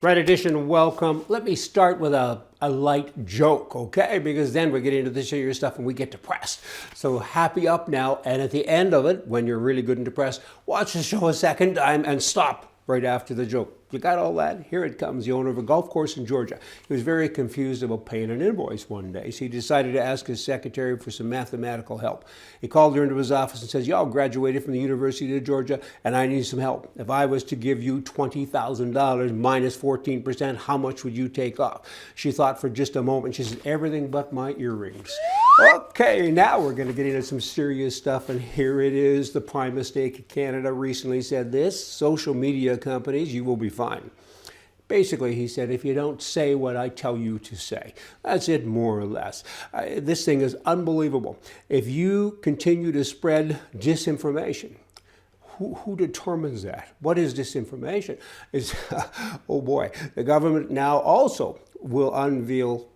Red Edition, welcome. Let me start with a light joke, okay? Because then we get into the serious stuff and we get depressed. So happy up now, and at the end of it, when you're really good and depressed, watch the show a second time and stop right after the joke. You got all that? Here it comes. The owner of a golf course in Georgia. He was very confused about paying an invoice one day, so he decided to ask his secretary for some mathematical help. He called her into his office and says, "Y'all graduated from the University of Georgia, and I need some help. If I was to give you $20,000 minus 14%, how much would you take off?" She thought for just a moment. She said, "Everything but my earrings." Okay, now we're going to get into some serious stuff, and here it is. The Prime Minister of Canada recently said this: social media companies, you will be fine. Basically, he said, if you don't say what I tell you to say. That's it, more or less. This thing is unbelievable. If you continue to spread disinformation, who determines that? What is disinformation? Oh boy, the government now also will unveil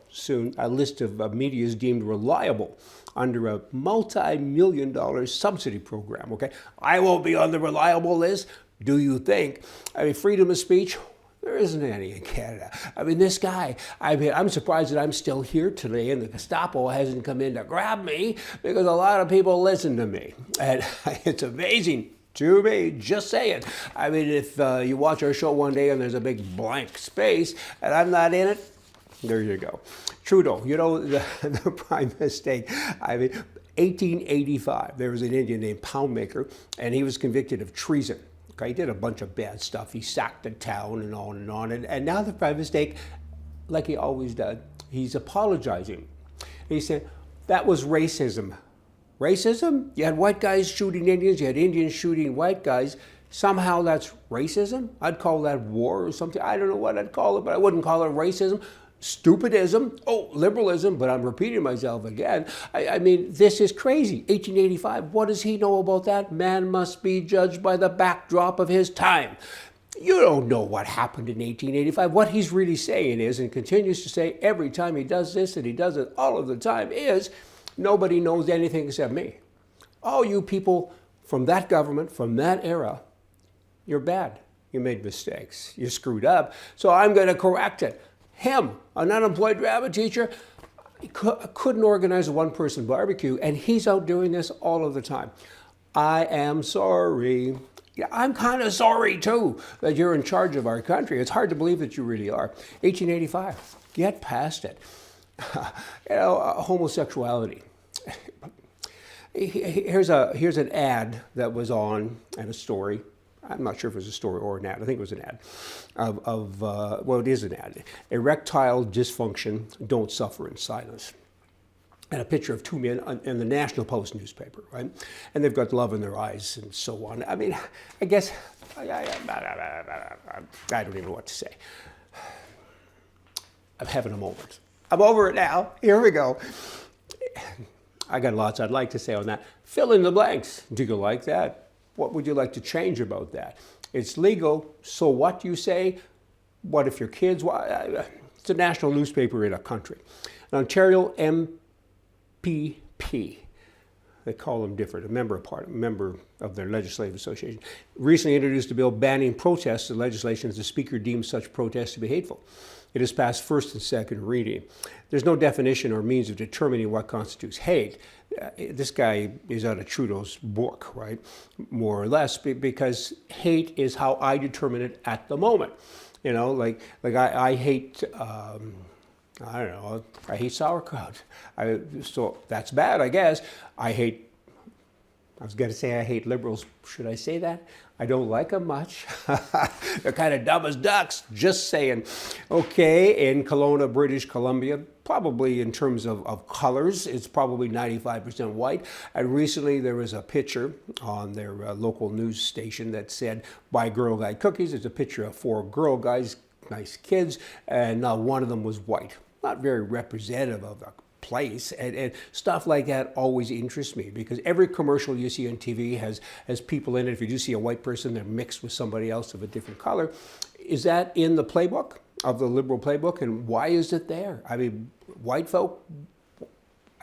soon a list of medias deemed reliable under a multi-million-dollar subsidy program, okay? I won't be on the reliable list. Do you think? I mean, freedom of speech, there isn't any in Canada. I mean, this guy, I'm surprised that I'm still here today and the Gestapo hasn't come in to grab me, because a lot of people listen to me. And it's amazing to me, just saying. I mean, if you watch our show one day and there's a big blank space and I'm not in it, there you go. Trudeau, you know, the prime mistake. I mean, 1885, there was an Indian named Poundmaker, and he was convicted of treason. Okay, he did a bunch of bad stuff. He sacked the town and on and on. And now the prime mistake, like he always does, he's apologizing. He said, that was racism. Racism? You had white guys shooting Indians, you had Indians shooting white guys. Somehow that's racism? I'd call that war or something. I don't know what I'd call it, but I wouldn't call it racism. Stupidism, liberalism, but I'm repeating myself again. I mean, this is crazy. 1885, what does he know about that? Man must be judged by the backdrop of his time. You don't know what happened in 1885. What he's really saying is, and continues to say every time he does this, and he does it all of the time, is nobody knows anything except me. All you people from that government, from that era, you're bad. You made mistakes. You screwed up. So I'm going to correct it. Him, an unemployed drama teacher, couldn't organize a one-person barbecue, and he's out doing this all of the time. I am sorry. Yeah, I'm kind of sorry, too, that you're in charge of our country. It's hard to believe that you really are. 1885, get past it. Homosexuality. Here's an ad that was on, and a story. I'm not sure if it was a story or an ad. I think it was an ad well, it is an ad. Erectile dysfunction, don't suffer in silence. And a picture of two men in the National Post newspaper, right? And they've got love in their eyes and so on. I mean, I guess, I don't even know what to say. I'm having a moment. I'm over it now. Here we go. I got lots I'd like to say on that. Fill in the blanks. Do you like that? What would you like to change about that? It's legal, so what you say? What if your kids? It's a national newspaper in a country. An Ontario MPP, they call them different, a member of their legislative association, recently introduced a bill banning protests and legislation as the Speaker deems such protests to be hateful. It has passed first and second reading. There's no definition or means of determining what constitutes hate. This guy is out of Trudeau's book, right? More or less, because hate is how I determine it at the moment. You know, like I hate, I don't know, I hate sauerkraut. So that's bad, I guess. I was going to say I hate liberals. Should I say that? I don't like them much. They're kind of dumb as ducks, just saying. Okay, in Kelowna, British Columbia, probably in terms of colors, it's probably 95% white. And recently there was a picture on their local news station that said, "Buy Girl Guide cookies." It's a picture of 4 girl guys, nice kids, and one of them was white. Not very representative of the place, and stuff like that always interests me, because every commercial you see on TV has people in it. If you do see a white person, they're mixed with somebody else of a different color. Is that in the playbook of the Liberal playbook, and why is it there? I mean, white folk,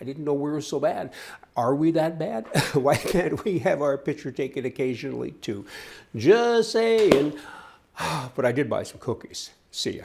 I didn't know we were so bad. Are we that bad? Why can't we have our picture taken occasionally too? Just saying. But I did buy some cookies. See ya.